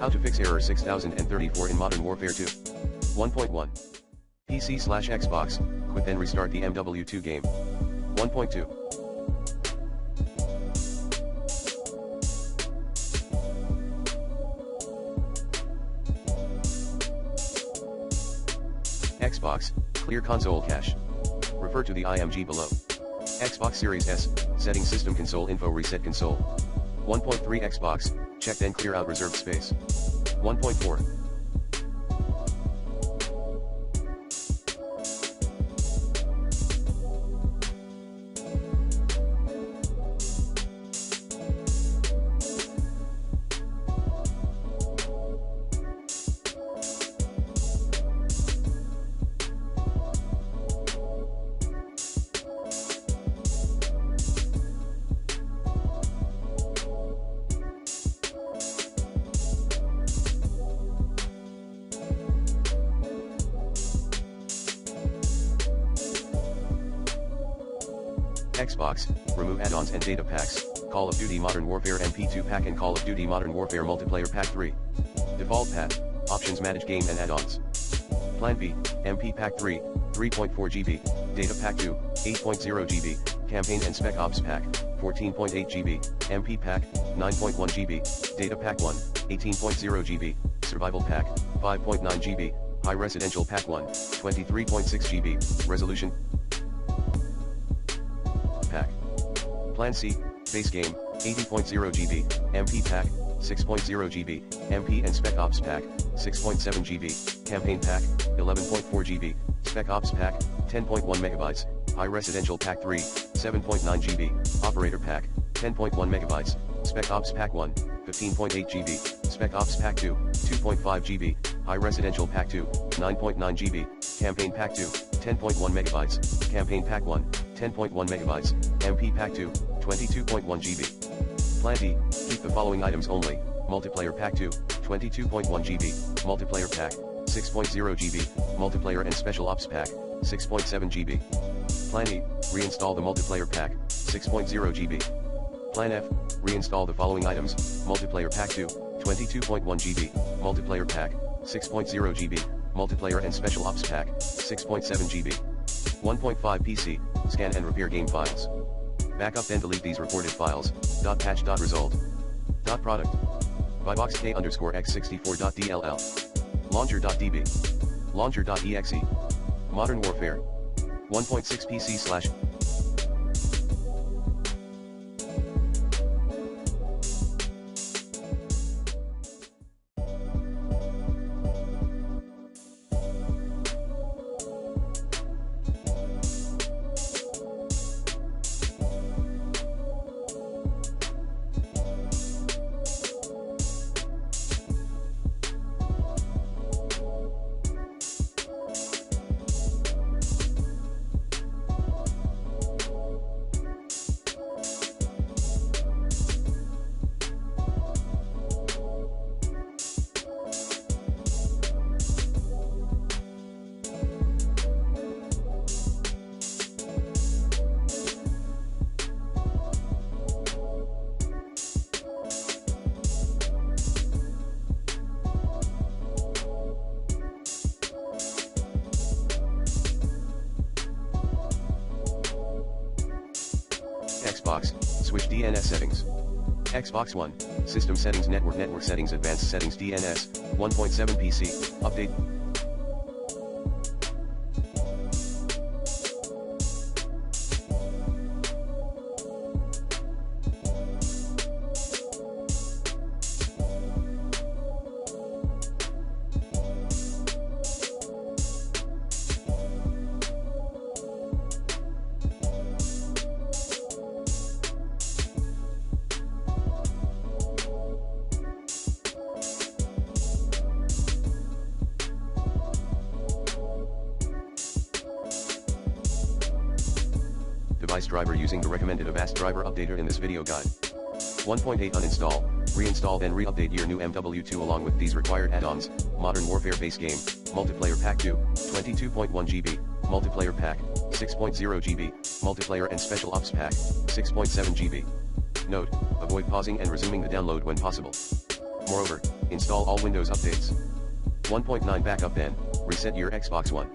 How to fix error 6034 in Modern Warfare 2. 1.1. PC/Xbox, quit then restart the MW2 game. 1.2. Xbox, clear console cache. Refer to the IMG below. Xbox Series S, setting system console info reset console. 1.3 Xbox, check then clear out reserved space. 1.4. Xbox, remove add-ons and data packs, Call of Duty Modern Warfare MP2 pack and Call of Duty Modern Warfare Multiplayer Pack 3. Default path, options manage game and add-ons. Plan B, MP Pack 3, 3.4 GB, Data Pack 2, 8.0 GB, Campaign and Spec Ops Pack, 14.8 GB, MP Pack, 9.1 GB, Data Pack 1, 18.0 GB, Survival Pack, 5.9 GB, High Residential Pack 1, 23.6 GB, Resolution Pack. Plan C, Base Game, 80.0 GB, MP Pack, 6.0 GB, MP and Spec Ops Pack, 6.7 GB, Campaign Pack, 11.4 GB, Spec Ops Pack, 10.1 MB, High Residential Pack 3, 7.9 GB, Operator Pack, 10.1 MB, Spec Ops Pack 1, 15.8 GB, Spec Ops Pack 2, 2.5 GB, High Residential Pack 2, 9.9 GB, Campaign Pack 2, 10.1 MB, Campaign Pack 1, 10.1 MB, MP Pack 2, 22.1 GB. Plan D, keep the following items only, Multiplayer Pack 2, 22.1 GB, Multiplayer Pack, 6.0 GB, Multiplayer and Special Ops Pack, 6.7 GB. Plan E, reinstall the Multiplayer Pack, 6.0 GB. Plan F, reinstall the following items, Multiplayer Pack 2, 22.1 GB, Multiplayer Pack, 6.0 GB, Multiplayer and Special Ops Pack, 6.7 GB. 1.5 PC, scan and repair game files. Backup then delete these reported files, .patch.result. .product. byboxk_x64.dll. Launcher.db. Launcher.exe. Modern Warfare. 1.6 PC/. Xbox, switch DNS settings. Xbox One, system settings, network settings, advanced settings, DNS, 1.7 PC, update. Device driver using the recommended Avast driver updater in this video guide. 1.8 Uninstall, reinstall then re-update your new MW2 along with these required add-ons, Modern Warfare Base Game, Multiplayer Pack 2, 22.1 GB, Multiplayer Pack, 6.0 GB, Multiplayer and Special Ops Pack, 6.7 GB. Note, avoid pausing and resuming the download when possible. Moreover, Install all Windows updates. 1.9 backup then, reset your Xbox One.